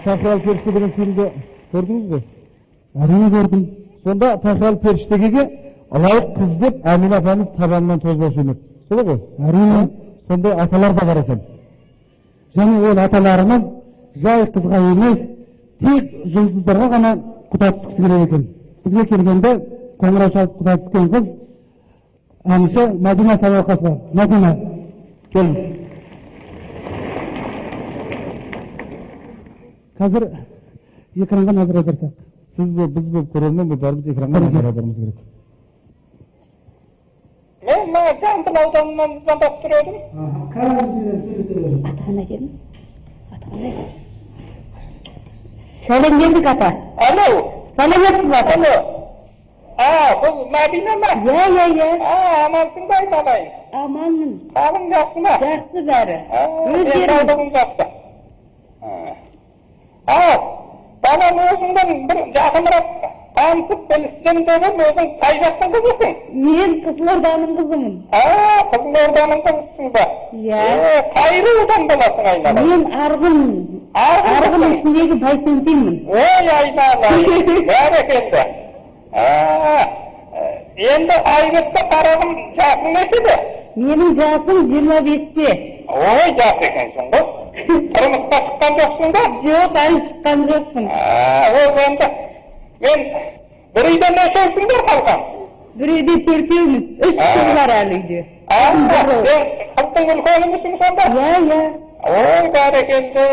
Сахрал періште деген фильмді көрдіңіз бе? Әрине көрдім. Сонда Сахрал періштеге лайық қыз деп Әмина апамыз табанынан тозбаушы еді. Солай ғой? Әрине. Сондай аталар да бар екен. Және ол аталарымыз жай қызға емес, тек жұлдыздарға ғана құда түскісі келеді екен. Бізге келгенде қоңырау шалып құда түскен қыз әнші Мәдина Садуақасова. Мәдина, келіңіз. Қазір экранға назар аударсақ. Сіз бе, біз бе, көрермен бе, бәріміз экранға назар аударуымыз керек. Мен Жамбыл ауданынан звондап тұр едім. Атағана келдің? Атағана келдің? Сәлем келдік ата. Алло. Сәлеметсіз ба? Алло. Бұл Мәдина ма? Иә. Амансың ба айналайын? Аманмын. Қалың жақсы ма? Жақсы бәрі. Өздерің жақсы. Балам өзіңден бір жақынырақ танысып білістен дедім, өзің қай жақтың қызысың? Мен Қызылорданың қызымын. Қызылорданың қызысың ба? Иә. Қайры одан боласың айналайын? Мен Арғын ішіндегі Байсентимін. Ой айналайын, бәрекелді. Енді Айбетті қарағым жасың нешеде? Менің жасым 25-те. Ой, жас екенсің ғой. Тұрмысқа шыққан жоқсың ба? Жоқ, әлі шыққан жоқпын. Ол енді, мен бір үйде нешеусіңдер қалған? Бір үйде төртеуміз, 3 қыз бар әлі үйде. Сен қыздың үлкенімісің сонда? Иә. Ой, бәрекелді.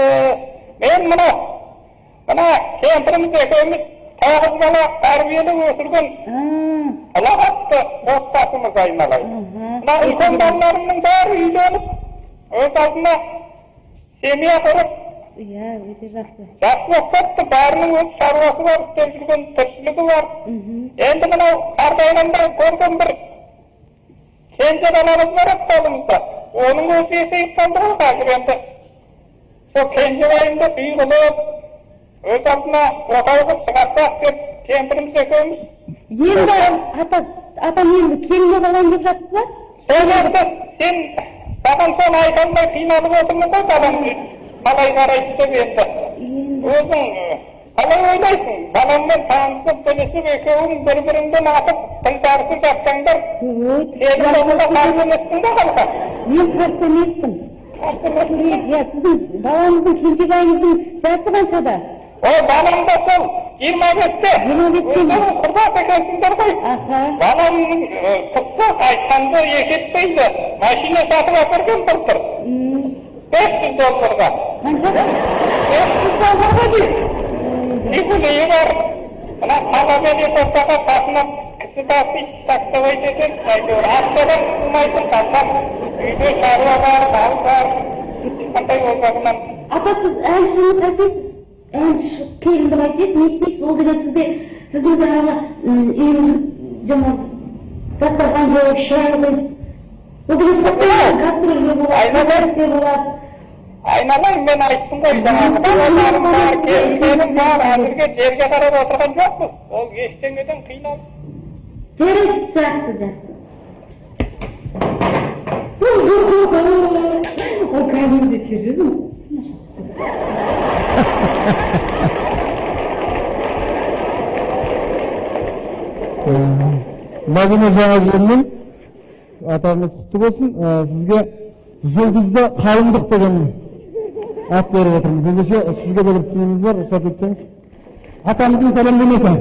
Мен мына кемпіріміз екеуміз 9 бала тәрбиелі өсірген ұлағатты достасымыз айналайын. Мына үлкен балаларымның бәрі үйленіп, өз алдына семья құрып, иә, өте жақсы. Жақсы оқытты, бәрінің өз шаруасы бар, істеп жүрген тіршілігі бар. Енді мынау қартайғанда көрген бір кенже баламыз бар еді қолымызда. Оның өзі есейіп қалды ғой қазір енді. Сол кенже байымды үй қылып, өз алдына отау қылып шығарсақ деп кемпіріміз екеуміз. Енді атам енді келіне қалам деп жатсыз ба? Соларды сен саған соны айта алмай қиналып отырмын ғой баламды қалай қарайды деп енді. Өзің қалай ойлайсың? Баламмен танысып білісіп екеуің бір-біріңден атып тіл табысып жатсаңдар, сенің қолыңда қарсы емессің ба қалқан? Мен қарсы емеспін. Сіздің балаңыздың кенжебайыңыздың жасы қаншада? Балам да сол 25-те. Өздерің құрдас екенсіңдер ғой. Баламның тұтса айтқанды екетпейді. Машина сатып әперген тұр. $500. Қанша? $500 дейін. Несілейі бар. Мына қаламен етостаға қасына кісі басы сақтавай десен, әйтеуір аптадан қылмайтын қалсам, үйде шаруа бар, мал бар. Қандай ол жағынан. Ата, сіз әншіні қайтесіз? Әнші келінді қайтесіз? Не істейсіз? Ол деген сіздің жаңағы үйіңіз жаңағы дастархан жойып шай қойып. Ол деген гастрольге болады. Айналайын, мен айттым ғой, жаңағы балаларым бар, келгенім бар, әзірге жерге қарап отырған жоқпыз. Ол ештеңеден қиналып. Жарайды, жақсы. Ол кәдімде жүреді. Мәдина жаңа атаңыз құтты болсын. Сізге жұлдызды қалыңдық деген ат беріп отырмыз. Ендеше сізге де бір түсініміз бар, рұқсат етсеңіз. Атамыздың сәлемдемесі.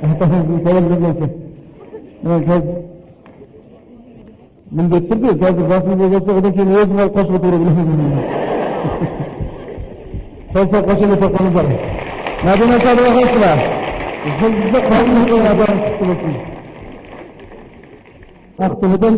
Атамыздың сәлемдемесі. Міндетті түрде, қазір жасыңыз болса, одан кейін өзің алып қосып отыру керек. Қойса қошемет оқыңыздар. Мәдина Садуақасова, жұлдызды қалыңдық деген атаңыз құтты болсын. Ақтөбеден